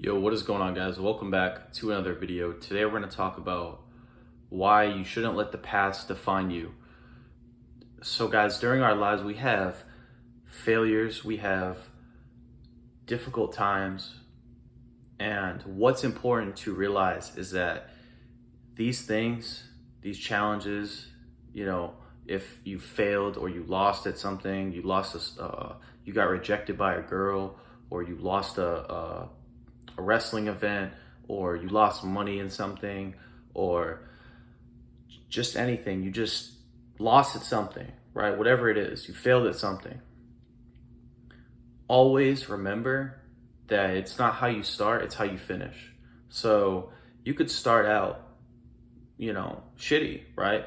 Yo, what is going on, guys? Welcome back to another video. Today we're going to talk about why you shouldn't let the past define you. So guys, during our lives we have failures, we have difficult times, and what's important to realize is that these things, these challenges, if you failed or you lost at something, you got rejected by a girl, or you lost a wrestling event, or you lost money in something, or just anything, you just lost at something, right? Whatever it is, you failed at something. Always remember that it's not how you start, it's how you finish. So you could start out, shitty, right?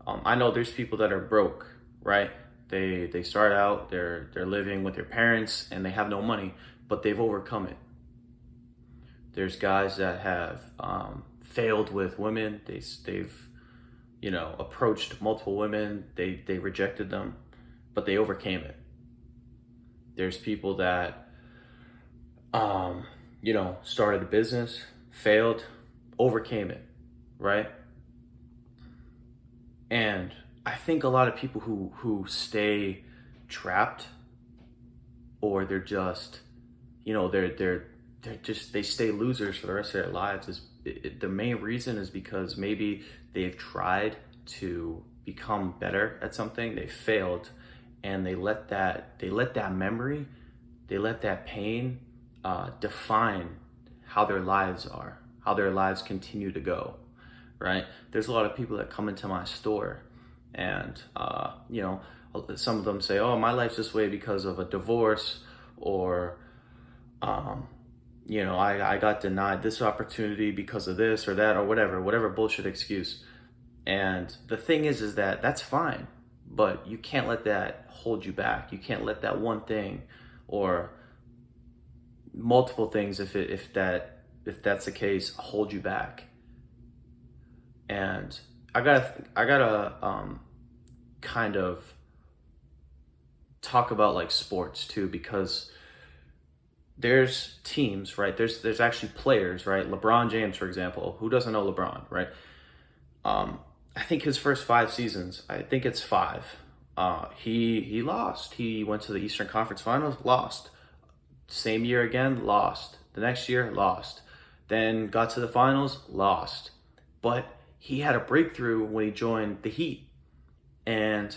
I know there's people that are broke, right? They start out, they're living with their parents and they have no money, but they've overcome it. There's guys that have failed with women. They've approached multiple women. They rejected them, but they overcame it. There's people that started a business, failed, overcame it, right? And I think a lot of people who stay trapped, or they're just, they stay losers for the rest of their lives, the main reason is because maybe they've tried to become better at something, they failed, and they let that memory, they let that pain define how their lives are, how their lives continue to go, right? There's a lot of people that come into my store and some of them say, oh, my life's this way because of a divorce, or I got denied this opportunity because of this or that, or whatever bullshit excuse. And the thing is that that's fine, but you can't let that hold you back. You can't let that one thing, or multiple things, if that's the case, hold you back. And I gotta kind of talk about like sports too, because there's teams, right? There's actually players, right? LeBron James, for example. Who doesn't know LeBron, right? I think his first 5 seasons, I think it's 5. He lost. He went to the Eastern Conference Finals, lost. Same year again, lost. The next year, lost. Then got to the finals, lost. But he had a breakthrough when he joined the Heat, and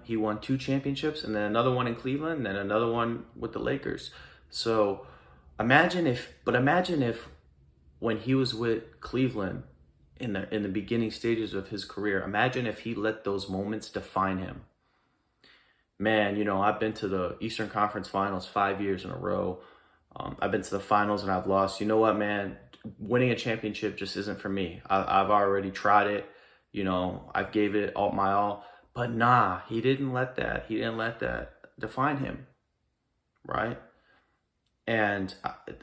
he won 2 championships, and then another one in Cleveland, and then another one with the Lakers. So imagine if when he was with Cleveland in the beginning stages of his career, imagine if he let those moments define him. Man, I've been to the Eastern Conference Finals 5 years in a row. I've been to the finals and I've lost. You know what, man? Winning a championship just isn't for me. I've already tried it. I've gave it all my all. But nah, he didn't let that define him, right? And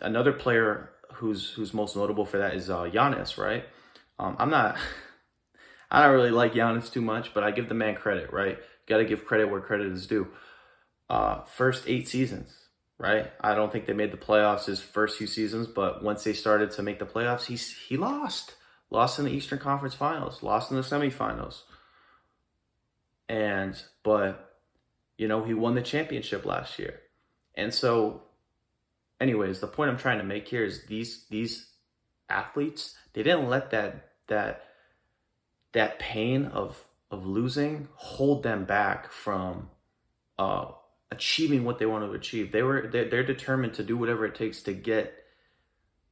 another player who's most notable for that is Giannis, right? I don't really like Giannis too much, but I give the man credit, right? Got to give credit where credit is due. First 8 seasons, right? I don't think they made the playoffs his first few seasons, but once they started to make the playoffs, he lost in the Eastern Conference Finals, lost in the semifinals, but he won the championship last year. And so, anyways, the point I'm trying to make here is these athletes, they didn't let that pain of losing hold them back from achieving what they want to achieve. They're determined to do whatever it takes to get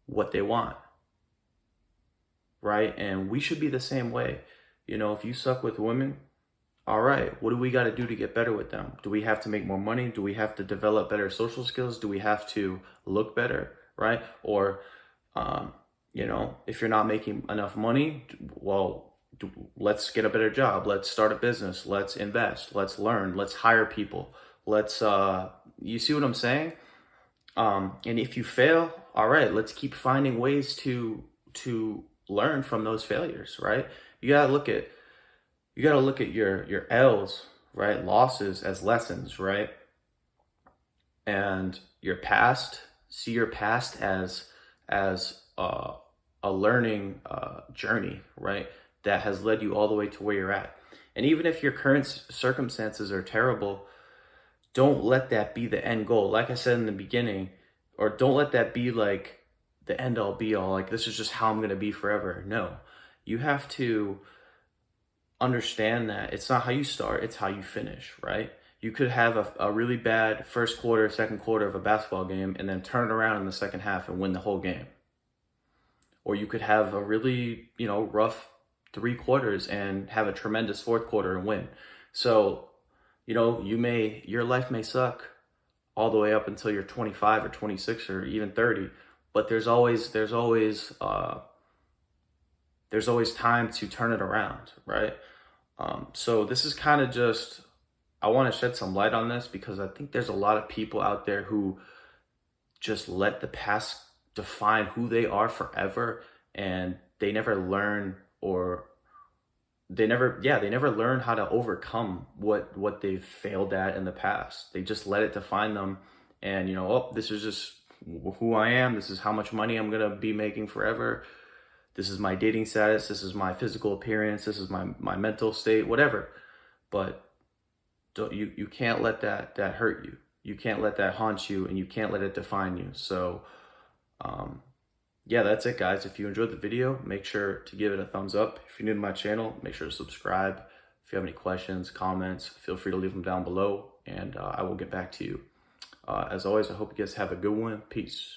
what they want, right? And we should be the same way. If you suck with women, all right, what do we got to do to get better with them? Do we have to make more money? Do we have to develop better social skills? Do we have to look better, right? Or, if you're not making enough money, well, let's get a better job. Let's start a business. Let's invest. Let's learn. Let's hire people. You see what I'm saying? And if you fail, all right, let's keep finding ways to learn from those failures, right? You gotta look at your L's, right? Losses as lessons, right? And your past, see your past as as a learning journey, right? That has led you all the way to where you're at. And even if your current circumstances are terrible, don't let that be the end goal. Like I said in the beginning, or don't let that be like the end all be all. Like, this is just how I'm going to be forever. No, you have to understand that it's not how you start, it's how you finish, right? You could have a really bad first quarter, second quarter of a basketball game and then turn it around in the second half and win the whole game. Or you could have a really, rough 3 quarters and have a tremendous fourth quarter and win. So, your life may suck all the way up until you're 25 or 26 or even 30, but there's always time to turn it around, right? So this is kind of just, I want to shed some light on this because I think there's a lot of people out there who just let the past define who they are forever, and they never learn, or they never learn how to overcome what they've failed at in the past. They just let it define them, and oh, this is just who I am, this is how much money I'm gonna be making forever, this is my dating status, this is my physical appearance, this is my mental state, whatever. But you can't let that hurt you. You can't let that haunt you, and you can't let it define you. So yeah, that's it, guys. If you enjoyed the video, make sure to give it a thumbs up. If you're new to my channel, make sure to subscribe. If you have any questions, comments, feel free to leave them down below, and I will get back to you. As always, I hope you guys have a good one. Peace.